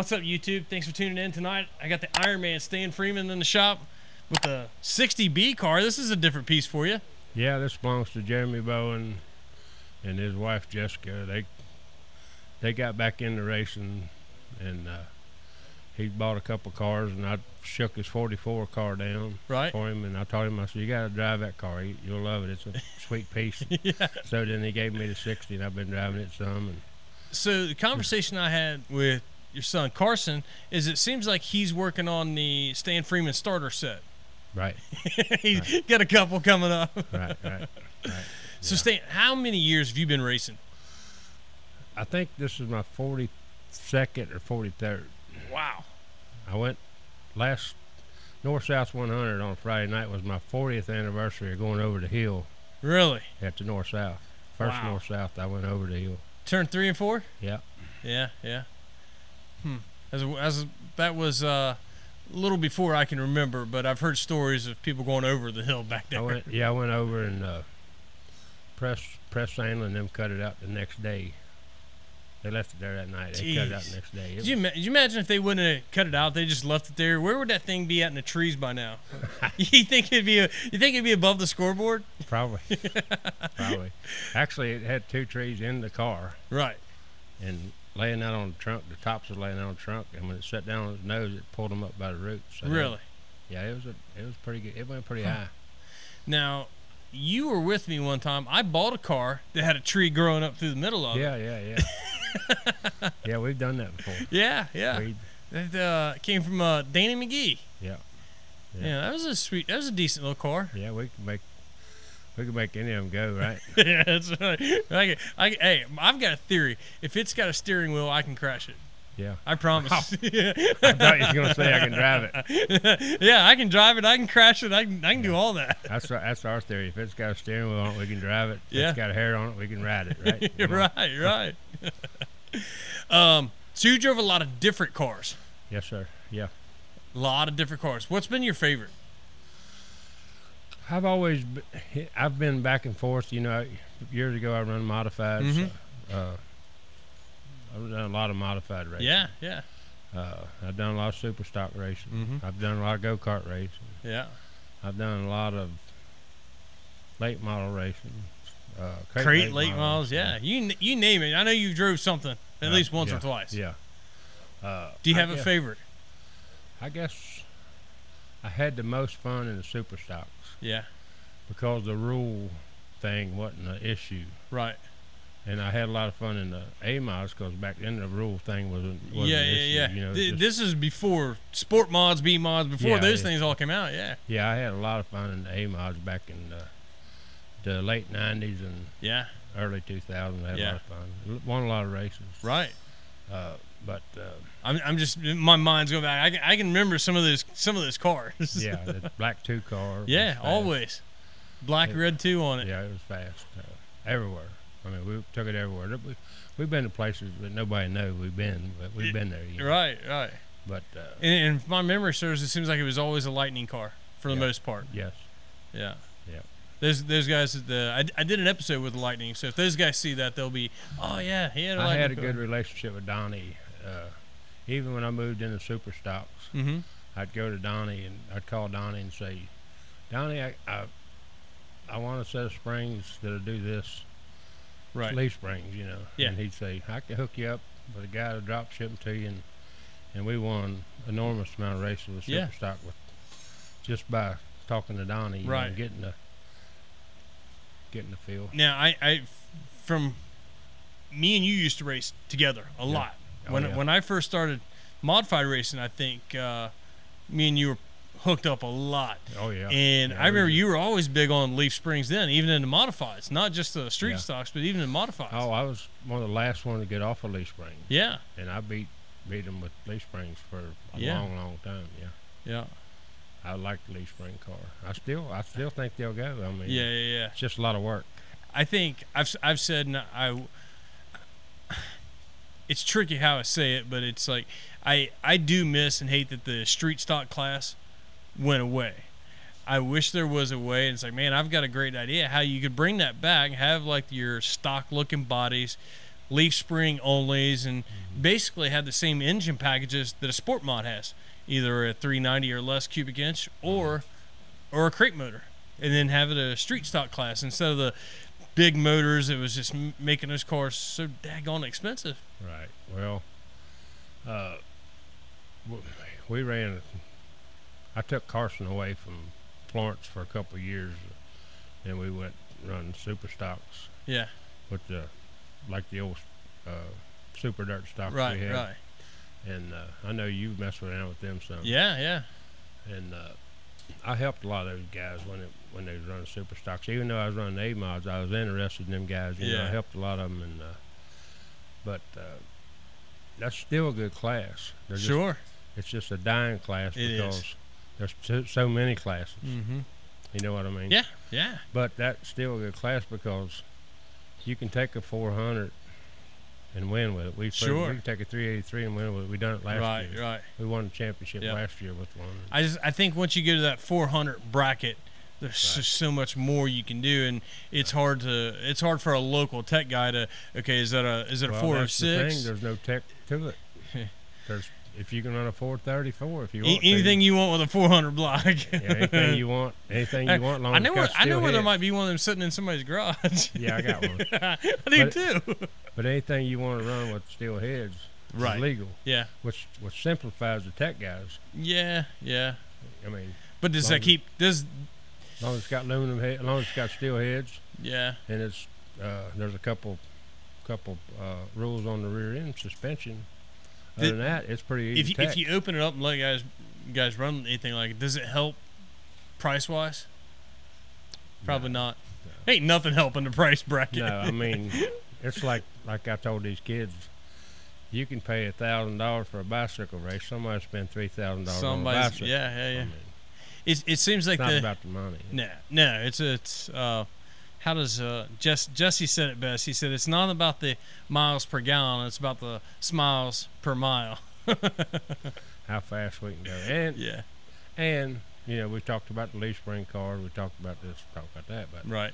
What's up, YouTube? Thanks for tuning in tonight. I got the Iron Man Stan Freeman in the shop with the 60B car. This is a different piece for you. Yeah, this belongs to Jeremy Bowen and his wife Jessica. They got back into racing, and he bought a couple cars, and I shook his 44 car down for him, and I told him, I said, you got to drive that car. You'll love it. It's a sweet piece. Yeah. So then he gave me the 60, and I've been driving it some. And so the conversation I had with your son Carson is it seems like he's working on the Stan Freeman starter set. Right. He's got a couple coming up. Right. So Stan, how many years have you been racing? I think this is my 42nd or 43rd. Wow. I went last North-South 100 on Friday night was my 40th anniversary of going over the hill. Really? At the North-South. First North-South I went over the hill. Turned 3 and 4? Yeah. Yeah. That was a little before I can remember, but I've heard stories of people going over the hill back there. I went over and Press Sandlin and them cut it out the next day. They left it there that night. They cut it out the next day. Did you imagine if they wouldn't have cut it out? They just left it there. Where would that thing be at in the trees by now? You think it'd be above the scoreboard? Probably. Probably. Actually, it had 2 trees in the car. Right. And laying out on the trunk, the tops was laying out on the trunk, and when it set down on its nose, it pulled them up by the roots. So really? Yeah, it was pretty good. It went pretty high. Now, you were with me one time. I bought a car that had a tree growing up through the middle of it. Yeah. Yeah, we've done that before. Yeah. It came from Danny McGee. Yeah. That was a decent little car. Yeah, we could make any of them go, right? Yeah, that's right. Hey, I've got a theory. If it's got a steering wheel, I can crash it. Yeah. I promise. I thought you were going to say I can drive it. Yeah, I can drive it. I can crash it. I can do all that. That's our theory. If it's got a steering wheel on it, we can drive it. If it's got a hair on it, we can ride it, right? Right. So you drove a lot of different cars. Yes, sir. Yeah. A lot of different cars. What's been your favorite? I've been back and forth. You know, years ago I run modifieds. I've done a lot of modified racing. Yeah. I've done a lot of super stock racing. I've done a lot of go-kart racing. Yeah. I've done a lot of late model racing. Crate late models, yeah. You name it. I know you drove something at least once or twice. Yeah. Do you have a favorite? I guess I had the most fun in the super stocks. Yeah. Because the rule thing wasn't an issue. Right. And I had a lot of fun in the A mods because back then the rule thing wasn't an issue. Yeah. You know, this is before sport mods, B mods, before those things all came out. Yeah. Yeah, I had a lot of fun in the A mods back in the late '90s and early 2000s. I had a lot of fun. Won a lot of races. Right. But I'm just, my mind's going back. I can remember some of those cars. Yeah, the black 2 car. Yeah, always. Black, red 2 on it. Yeah, it was fast. Everywhere. I mean, we took it everywhere. We've been to places that nobody knows we've been, but we've been there. You know? Right. But and if my memory serves, it seems like it was always a lightning car for the most part. Yes. Yeah. Yeah. Those guys, I did an episode with the Lightning, so if those guys see that, they'll be, oh yeah, he had a Lightning I had a car. good relationship with Donnie. Even when I moved into super stocks, I'd go to Donnie and I'd call Donnie and say, Donnie, I want a set of springs that'll do this. Right. Leaf springs, you know. Yeah. And he'd say, I can hook you up with a guy to drop ship them to you, and we won enormous amount of races with super stock just by talking to Donnie, you know, getting the feel. Now, I from me and you used to race together a lot. When I first started modified racing, I think me and you were hooked up a lot. Oh yeah. And I remember you were always big on leaf springs then, even in the modifieds, not just the street stocks, but even in the modifieds. Oh, I was one of the last ones to get off of leaf springs. Yeah. And I beat them with leaf springs for a long time. Yeah. I like the leaf spring car. I still think they'll go. I mean, yeah. It's just a lot of work. I think I've said, and it's tricky how I say it, but it's like I do miss and hate that the street stock class went away. I wish there was a way, and it's like, man, I've got a great idea how you could bring that back, have like your stock looking bodies, leaf spring onlys, and basically had the same engine packages that a sport mod has, either a 390 or less cubic inch or a crate motor, and then have it a street stock class instead of the big motors. It was just making those cars so daggone expensive. Right. Well, we ran. I took Carson away from Florence for a couple of years, and we went running super stocks. Yeah. With like the old super dirt stocks we had. Right. And I know you messed around with them some. Yeah. And I helped a lot of those guys when they was running super stocks. Even though I was running A mods, I was interested in them guys. You know, I helped a lot of them, and but that's still a good class. Sure. It's just a dying class because there's so many classes. Mm-hmm. You know what I mean? Yeah. But that's still a good class because you can take a 400 and win with it. We can take a 383 and win with it. We done it last year. Right. We won the championship last year with one. I think once you go to that 400 bracket, there's just so much more you can do, and it's hard for a local tech guy to is it a 406? There's no tech to it. If you can run a 434, if you want anything you want with a 400 block. Anything you want. Long I know where there might be one of them sitting in somebody's garage. Yeah, I got one. I do too. But anything you want to run with steel heads is legal. Yeah. Which simplifies the tech guys. Yeah. I mean. But does that keep as long as it's got aluminum head, as long as it's got steel heads. Yeah. And it's there's a couple rules on the rear end suspension. Other than that, it's pretty easy. If you open it up and let guys run anything like it, does it help price wise? Probably not. No. Ain't nothing helping the price bracket. No, I mean, it's like I told these kids, you can pay $1,000 for a bicycle race. Somebody spend $3,000 on a bicycle. Yeah. I mean, it seems like it's not about the money. No. It's how does Jesse said it best? He said it's not about the miles per gallon; it's about the smiles per mile. How fast we can go, and we talked about the leaf spring car. We talked about this, talked about that, but right.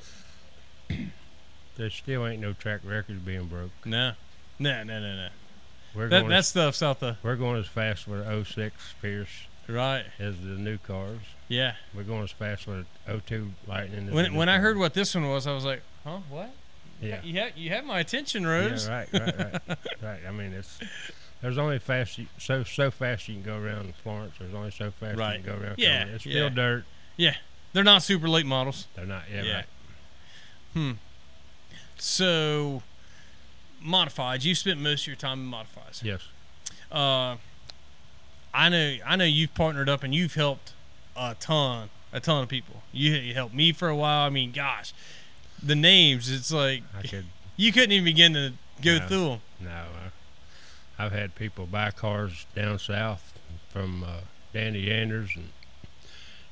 There still ain't no track records being broke. No. That stuff's out the. We're going as fast with an 06 Pierce, right, as the new cars. Yeah, we're going as fast with an 02 Lightning. When I heard what this one was, I was like, huh, what? Yeah, you have my attention, Rose. Yeah, right. I mean, there's only so fast you can go around Florence. There's only so fast you can go around. Yeah, it's still dirt. Yeah, they're not super late models. They're not. Yeah. Right. So, modifieds. You spent most of your time in modifieds. Yes. I know you've partnered up and you've helped a ton of people. You helped me for a while. I mean, gosh, the names. It's like you couldn't even begin to go through them. No, I've had people buy cars down south from Danny Anders, and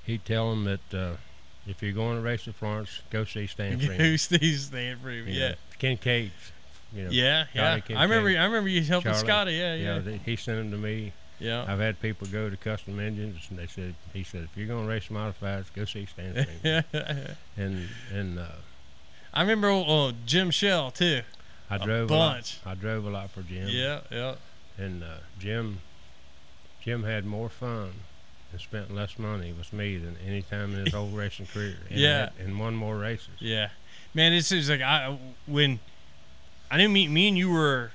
he'd tell them that. If you're going to race at Florence, go see Stan Freeman. Go see Stan Freeman, yeah. Kincaid's, Yeah. I remember you helping Scotty, yeah. He sent them to me. Yeah. I've had people go to Custom Engines, and he said, if you're going to race modifieds, go see Stan Freeman. and I remember Jim Shell too. I drove a bunch. I drove a lot for Jim. Yeah. And Jim had more fun and spent less money with me than any time in his whole racing career. And won more races. Yeah, man, it seems like when I knew me and you were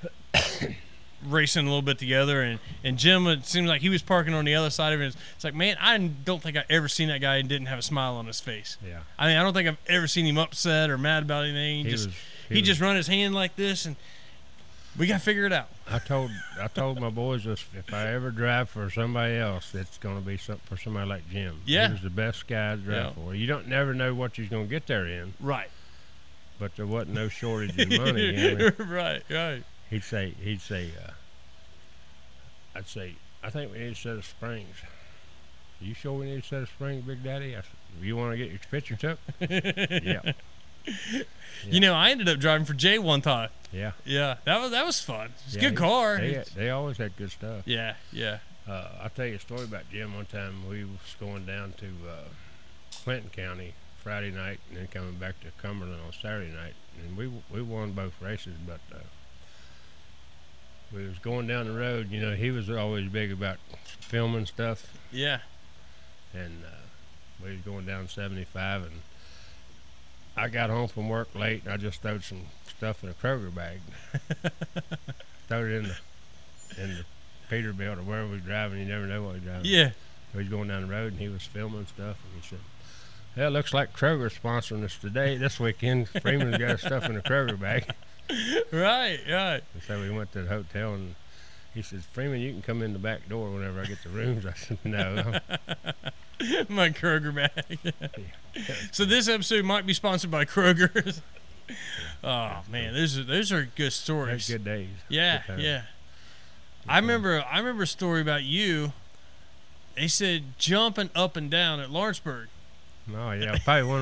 racing a little bit together, and Jim, it seemed like he was parking on the other side of it. It's like, man, I don't think I ever seen that guy and didn't have a smile on his face. Yeah, I mean, I don't think I've ever seen him upset or mad about anything. He just run his hand like this, and we got to figure it out. I told my boys if I ever drive for somebody else, it's going to be for somebody like Jim. Yeah. He was the best guy to drive for. You don't never know what you're going to get there in. Right. But there wasn't no shortage of money. You know? Right. I'd say, I think we need a set of springs. You sure we need a set of springs, Big Daddy? I said, you want to get your picture took? Yeah. You know, I ended up driving for Jay one time. Yeah. That was fun. It's a good car. They always had good stuff. Yeah. I'll tell you a story about Jim. One time we was going down to Clinton County Friday night and then coming back to Cumberland on Saturday night, and we won both races. But we was going down the road. You know, he was always big about filming stuff, Yeah. and we was going down 75, and I got home from work late, and I just throwed some stuff in a Kroger bag. Throwed it in the Peterbilt or wherever we were driving. You never know what we were driving. Yeah. We was going down the road, and he was filming stuff, and he said, "Yeah, it looks like Kroger's sponsoring us today. This weekend, Freeman's got stuff in a Kroger bag." Right. Right. And so we went to the hotel, and he says, "Freeman, you can come in the back door whenever I get the rooms." I said, "No." My Kroger bag. So this episode might be sponsored by Kroger. Oh man, those are good stories. Those good days. Yeah, Good times. yeah. I remember a story about you. They said jumping up and down at Lawrenceburg. Oh yeah, probably one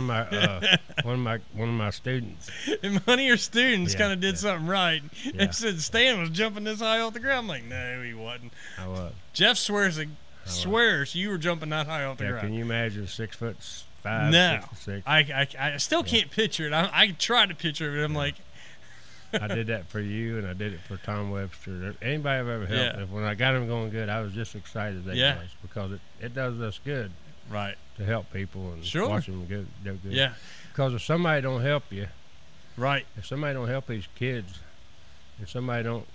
of my students. And one of your students Yeah, kind of did yeah. something right. Yeah. They said Stan was jumping this high off the ground. I'm like, no, he wasn't. I was. Jeff swears you were jumping that high off the Yeah, ground. can you imagine 6'5", No, 6'6"? I still can't picture it. I tried to picture it, but I'm like, I did that for you, and I did it for Tom Webster. Anybody I've ever helped, Yeah. when I got him going good, I was just excited they Yeah. was, because it does us good right, to help people and Sure. watch them do good. yeah, Because if somebody don't help you, right, if somebody don't help these kids, if somebody don't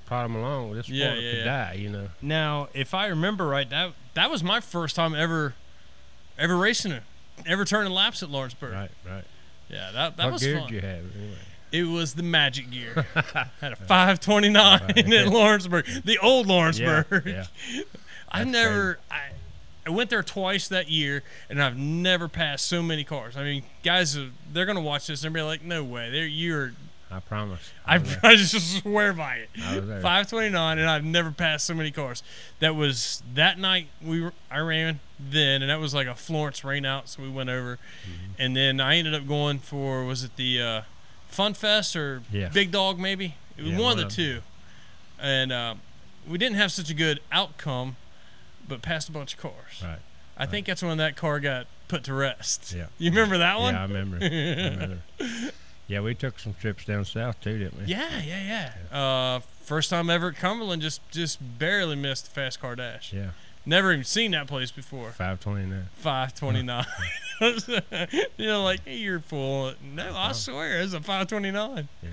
prod them along, this Yeah, sport yeah, could yeah. die, you know. Now, if I remember right, that was my first time ever racing it, ever turning laps at Lawrenceburg. Right. Yeah, that What was gear fun. did you have anyway? It was the Magic Gear. Had a 529 Right. at Lawrenceburg, the old Lawrenceburg. Yeah. I went there twice that year, and I've never passed so many cars. I mean, guys, they're gonna watch this and be like, "No way, you're." I promise. I was there. I just swear by it. I was there. 529, and I've never passed so many cars. That was that night I ran then, and that was like a Florence rain out, so we went over, and then I ended up going for, was it the Fun Fest or Yeah. Big Dog maybe? It was Yeah, one of one the of two, and we didn't have such a good outcome, but passed a bunch of cars. Right. I think that's when that car got put to rest. Yeah. You remember that one? Yeah, I remember. Yeah, we took some trips down south too, didn't we? Yeah. First time ever at Cumberland, just barely missed the fast car dash. Yeah. Never even seen that place before. 529. 529. You know, like, hey, you're full. No, I swear, it's a 529. Yeah.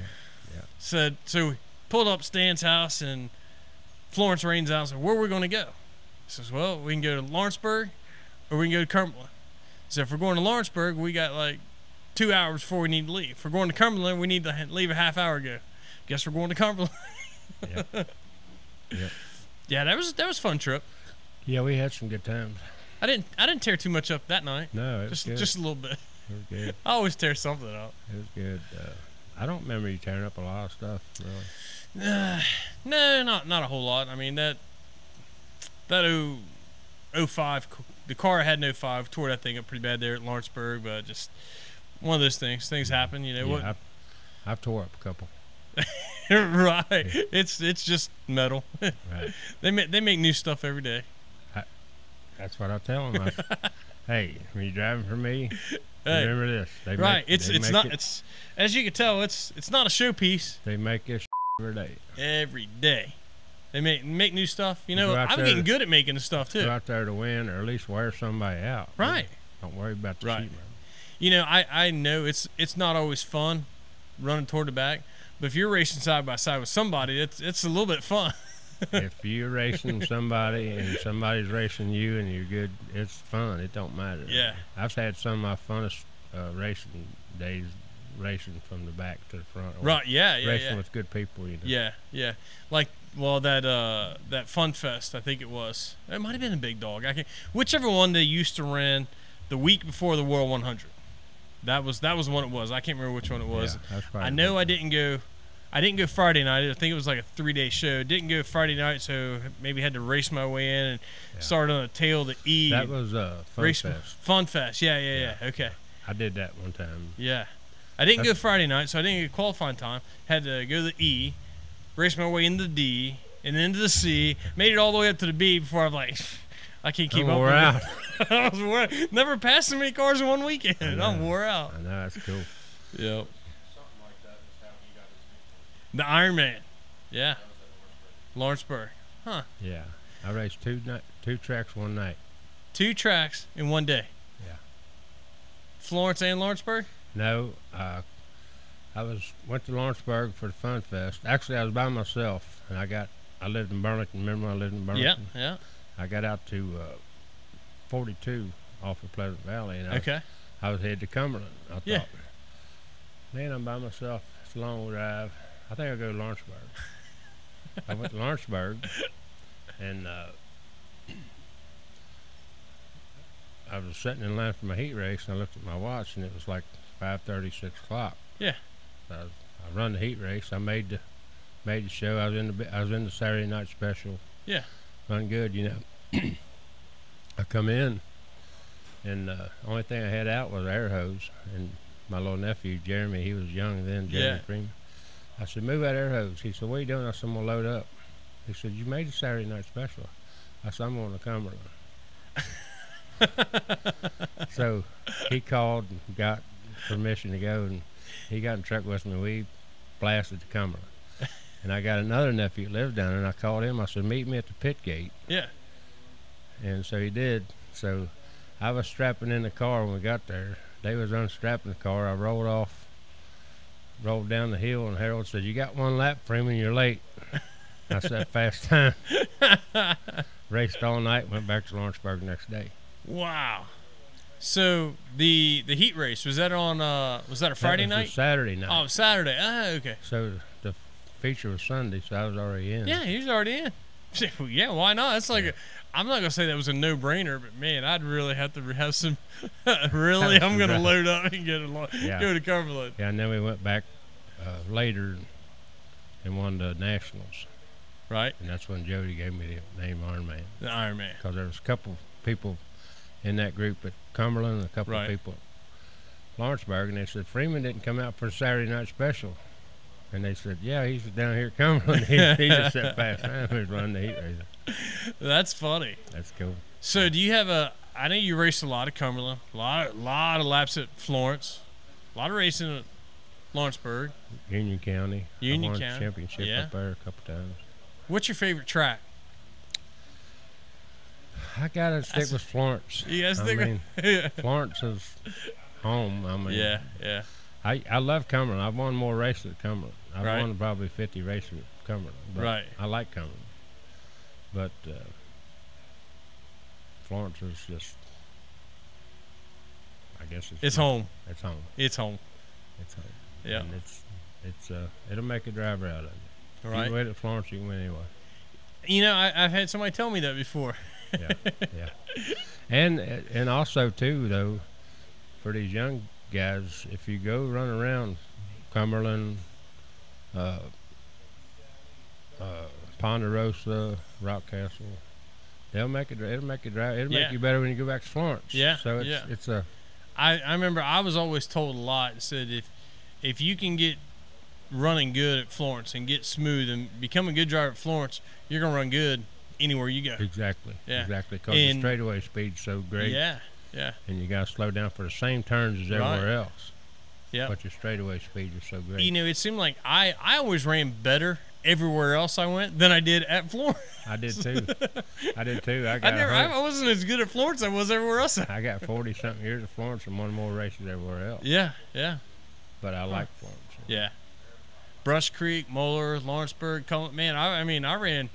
So we pulled up Stan's house, and Florence Rain's house. Said, where are we going to go? He says, well, we can go to Lawrenceburg, or we can go to Cumberland. So if we're going to Lawrenceburg, we got like 2 hours before we need to leave. If we're going to Cumberland, we need to leave a half hour ago. Guess we're going to Cumberland. Yeah. Yeah. Yeah, that was a fun trip. Yeah, we had some good times. I didn't tear too much up that night. No, it was good. Just a little bit. It was good. I always tear something up. It was good. I don't remember you tearing up a lot of stuff, really. No, not a whole lot. I mean that 05, the car I had in 05, tore that thing up pretty bad there at Lawrenceburg, but just one of those things. Things happen, you know. Yeah, I've tore up a couple. Right. It's just metal. Right. They make new stuff every day. That's what I tell them. Hey, when you're driving for me, Hey, remember this. right. It's as you can tell, it's not a showpiece. They make this every day. Every day. They make new stuff. You You know, go out I'm there getting to- good at making the stuff too. Go out there to win, or at least wear somebody out. Right. Don't worry about the Right. sheet metal. You know, I know it's not always fun running toward the back, but if you're racing side by side with somebody, it's a little bit fun. If you're racing somebody and somebody's racing you and you're good, it's fun. It don't matter. Yeah. I've had some of my funnest racing days racing from the back to the front. or Right? Yeah. Racing with good people, you know. Yeah. Like, well, that Fun Fest, I think it was. It might have been a Big Dog. I can't. Whichever one they used to run the week before the World 100. That was the one it was. I can't remember which one it was. Yeah, that's probably I know the I big didn't go Friday night. I think it was like a 3-day show. Didn't go Friday night, so maybe had to race my way in and start on the tail of the E. That was Fun race Fest. Fun Fest. Yeah. Okay. I did that one time. Yeah. I didn't go Friday night, so I didn't get qualifying time. Had to go to the E, race my way into the D, and then to the C. Made it all the way up to the B before I was like, I can't keep up wore with out. it. I was wore out. Never passed so many cars in one weekend. I'm wore out. I know, that's cool. Yep. The Iron Man. Yeah. Lawrenceburg. Huh. Yeah, I raced two tracks one night. 2 tracks in one day. Yeah. Florence and Lawrenceburg? No, went to Lawrenceburg for the Fun Fest. Actually, I was by myself, and I lived in Burlington. Remember, I lived in Burlington. Yeah. I got out to 42 off of Pleasant Valley, and I was headed to Cumberland. I thought, man, I'm by myself. It's a long drive. I think I'll go to Lawrenceburg. I went to Lawrenceburg, and I was sitting in line for my heat race, and I looked at my watch, and it was like 5:30, 6 o'clock. Yeah. So I run the heat race. I made the show. I was in the Saturday night special. Yeah. Run good, you know. I come in, and the only thing I had out was air hose. And my little nephew Jeremy, he was young then, Jeremy Freeman. I said, "Move that air hose." He said, "What are you doing?" I said, "I'm gonna load up." He said, "You made the Saturday night special." I said, "I'm going to Cumberland." So he called and got permission to go, and he got in the truck with me. We blasted to Cumberland. And I got another nephew that lived down there, and I called him. I said, "Meet me at the pit gate." Yeah. And so he did. So I was strapping in the car when we got there. They was unstrapping the car. I rolled down the hill, and Harold said, "You got 1 lap, Freeman, you're late." I said, "Fast time." Raced all night, went back to Lawrenceburg the next day. Wow. So the heat race, was that a Friday That was night? a Saturday night. Oh, Saturday. Okay. So the feature was Sunday, so I was already in. Yeah, he was already in. Yeah, why not? It's like I'm not gonna say that was a no-brainer, but man, I'd really have to have some. Really, I'm gonna load up and go to Cumberland. Yeah, and then we went back later and won the Nationals. Right. And that's when Jody gave me the name Iron Man. The Iron Man. Because there was a couple people in that group at Cumberland and a couple of people at Lawrenceburg, and they said, "Freeman didn't come out for the Saturday night special." And they said, "Yeah, he's down here at Cumberland. he just set fast time. He was running the heat race." That's funny. That's cool. So do you have I know you raced a lot at Cumberland, a lot of laps at Florence, a lot of racing at Lawrenceburg. Union County. I won a championship up there a couple times. What's your favorite track? I gotta stick with Florence. You gotta stick Florence is home. I mean, yeah. I love Cumberland. I've won more races at Cumberland. I've Right. won probably 50 races at Cumberland. But Right. I like Cumberland. But Florence is just, I guess It's home. It's home. It's home. It's home. Yeah. And it'll make a driver out of you. If Right. you win at Florence, you can win anyway. You know, I've had somebody tell me that before. Yeah. And also too though, for these young guys, if you go run around Cumberland, Ponderosa, Rockcastle, it'll make you drive. It'll make you better when you go back to Florence. Yeah. So it's a. I remember I was always told a lot. It said if you can get running good at Florence and get smooth and become a good driver at Florence, you're gonna run good anywhere you go. Exactly. Yeah. Exactly. Because the straightaway speed's so great. Yeah. And you gotta slow down for the same turns as everywhere else. Yeah. But your straightaway speed is so great. You know, it seemed like I always ran better everywhere else I went than I did at Florence. I did too. I wasn't as good at Florence as I was everywhere else. I got 40-something years at Florence and won more races everywhere else. Yeah. But I like Florence. Yeah. Brush Creek, Moeller, Lawrenceburg, man, I ran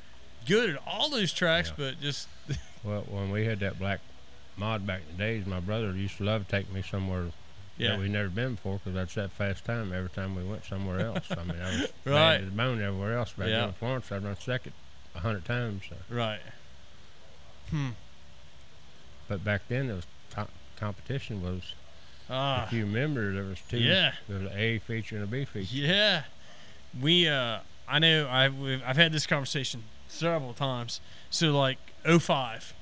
good at all those tracks, but just. Well, when we had that black mod back in the days, my brother used to love to take me somewhere that we'd never been before because I'd set fast time every time we went somewhere else. I mean, I was bad to the bone everywhere else. Back in Florence, I'd run second 100 times. So. Right. But back then, there was competition was. If you remember, there was two. Yeah. There was an A feature and a B feature. Yeah. I know I've had this conversation several times. So like 05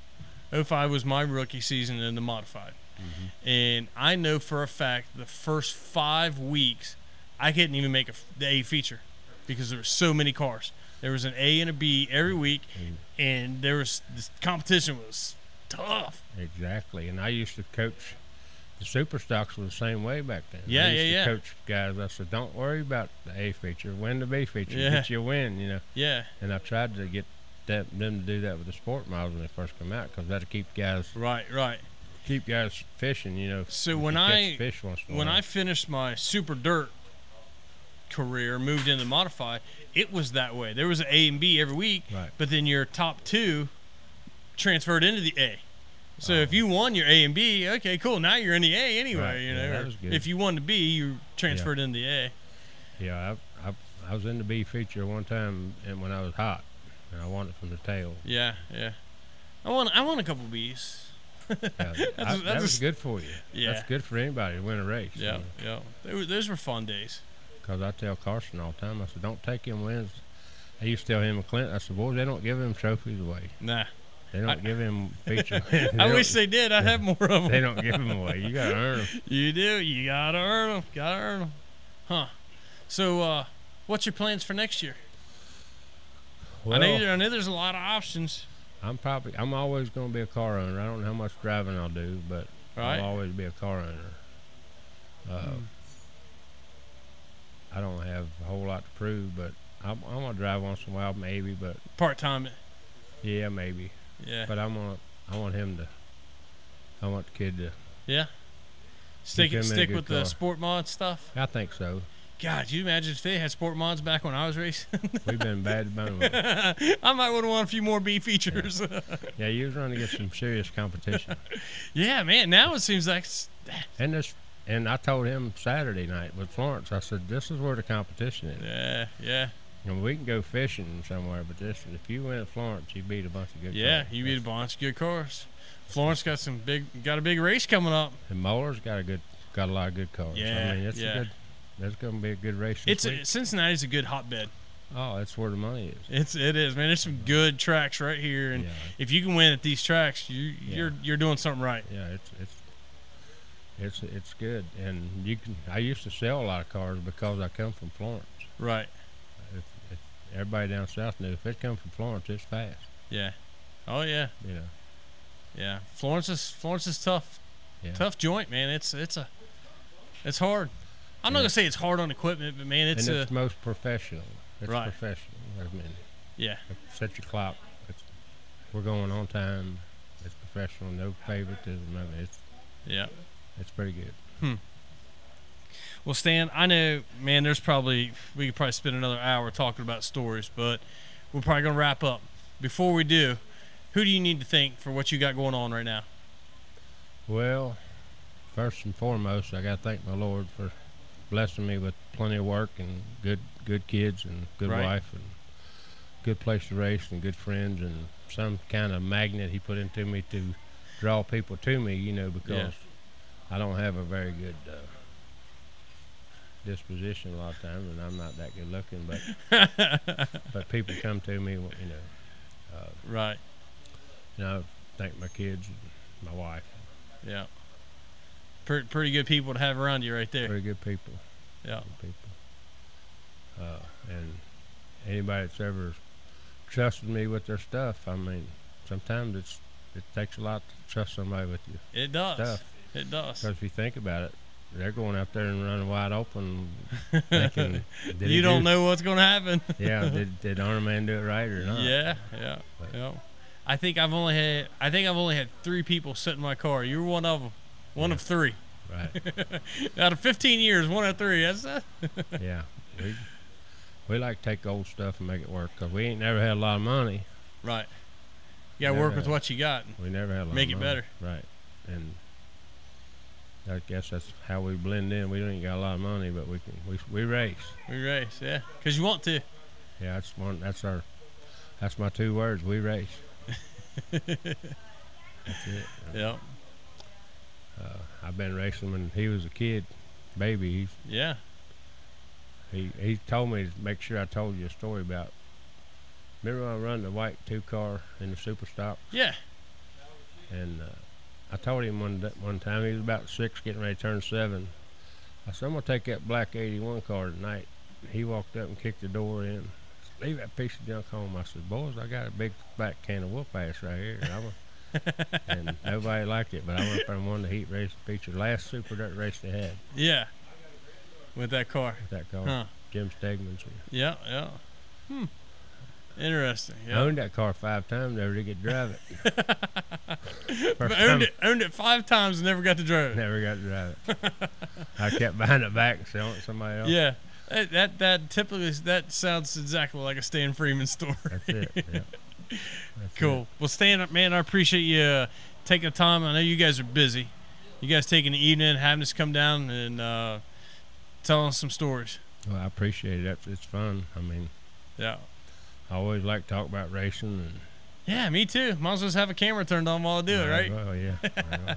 was my rookie season in the modified. Mm-hmm. And I know for a fact the first 5 weeks I couldn't even make the A feature because there were so many cars. There was an A and a B every week, and this competition was tough. Exactly. And I used to coach the super stocks were the same way back then. Yeah, I used yeah, to coach guys. I said, don't worry about the A feature, win the B feature, Yeah. get you a win, you know. Yeah. And I tried to get them to do that with the sport models when they first come out, because that'll keep guys fishing, you know. So if when you catch I fish once in a when while. I finished my super dirt career, moved into modified, it was that way. There was an A and B every week, Right. but then your top two transferred into the A. So if you won your A and B, okay, cool. Now you're in the A anyway. Right, You know, yeah, that or was good. if you won the B, you transferred into the A. Yeah, I was in the B feature one time, and when I was hot, and I won it from the tail. Yeah, yeah. I won a couple Bs. Yeah, that that's was good for you. Yeah. That's good for anybody to win a race. Yeah, yeah. Those were fun days. Because I tell Carson all the time, I said, don't take him wins. I used to tell him and Clint, I said, boys, they don't give him trophies away. Nah. They don't give him feature wins. I wish they did. I'd have more of them. They don't give them away. You got to earn them. You do. You gotta earn them. Gotta earn them. Huh. So, what's your plans for next year? Well, I know there's a lot of options. I'm always going to be a car owner. I don't know how much driving I'll do, but Right. I'll always be a car owner. I don't have a whole lot to prove, but I'm going to drive once in a while, maybe, but Part time. yeah, maybe. Yeah. But I want the kid to, Yeah. Stick him in a stick good with the car. sport mod stuff. I think so. God, you imagine if they had sport mods back when I was racing? We've been bad to bone with. I might would have won a few more B features. Yeah, you was running against some serious competition. Yeah, man. Now it seems like And I told him Saturday night with Florence, I said, this is where the competition is. yeah, yeah, And we can go fishing somewhere, but if you win at Florence, you beat a bunch of good yeah. cars. You beat a bunch of good cars. Florence got a big race coming up. And Moeller's got a lot of good cars. Yeah, I mean, that's going to be a good race this week. Cincinnati's a good hotbed. Oh, that's where the money is. It is, man. There's some good tracks right here, and Yeah. if you can win at these tracks, you're doing something right. Yeah, it's good. And I used to sell a lot of cars because I come from Florence. Right. If everybody down south knew if it come from Florence, it's fast. Yeah. Oh yeah. You know. Yeah. Florence is tough. Yeah. Tough joint, man. It's hard. I'm not gonna say it's hard on equipment, but man, it's most professional. It's Right. professional. I mean, yeah. set your clock. We're going on time. It's professional. No favoritism. I mean, it's pretty good. Well, Stan, I know, man. We could probably spend another hour talking about stories, but we're probably gonna wrap up. Before we do, who do you need to thank for what you got going on right now? Well, first and foremost, I got to thank my Lord for blessing me with plenty of work and good kids and good Right. wife and good place to race and good friends and some kind of magnet He put into me to draw people to me, you know, because I don't have a very good disposition a lot of times, and I'm not that good looking, but people come to me, you know. Right. You know, thank my kids and my wife. Yeah. Pretty good people to have around you right there. Very good people. Yeah. Good people. And anybody that's ever trusted me with their stuff, I mean, sometimes it takes a lot to trust somebody with you. It does. Stuff. It does. Because if you think about it, they're going out there and running wide open, thinking, You don't know what's going to happen. Yeah, did Arnold Man do it right or not? Yeah. But- Yeah. I think I've only had 3 people sit in my car. You were one of them. One of 3. Right. Out of 15 years, 1 out of 3. That's that. Yeah. We like to take old stuff and make it work because we ain't never had a lot of money. Right. You got to work with what you got. We never had a lot Make of it money. better. Right. And I guess that's how we blend in. We don't even got a lot of money, but we race. We race, yeah, because you want to. Yeah, that's my 2 words. We race. That's it. Yeah. I've been racing when he was a kid, baby. Yeah. He told me to make sure I told you a story about. Remember when I run the white 2-car in the super stock? Yeah. And I told him one time, he was about 6, getting ready to turn 7. I said, I'm going to take that black 81 car tonight. He walked up and kicked the door in. Leave that piece of junk home. I said, boys, I got a big fat can of whoop ass right here. and nobody liked it. But I went up there and won the heat race feature, last super dirt race they had. Yeah. With that car. With that car. Huh. Jim Stegman's. Yeah, yeah. Interesting. I Yeah. owned that car 5 times, never did get to drive it. Owned it 5 times and never got to drive it. Never got to drive it. I kept buying it back and selling it to somebody else. Yeah. That typically sounds exactly like a Stan Freeman story. That's it. Yeah. That's Cool. it. Well, Stan, man, I appreciate you taking the time. I know you guys are busy. You guys taking the evening, having us come down and telling us some stories. Well, I appreciate it. It's fun. I mean, Yeah. I always like to talk about racing. And Yeah, me too. Might as well just have a camera turned on while I do it, right? Well, yeah. Well,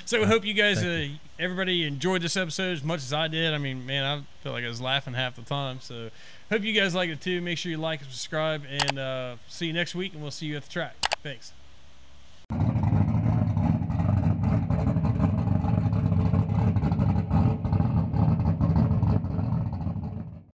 So I hope you guys, Thank you. everybody enjoyed this episode as much as I did. I mean, man, I feel like I was laughing half the time. So hope you guys like it too. Make sure you like and subscribe, and see you next week, and we'll see you at the track. Thanks.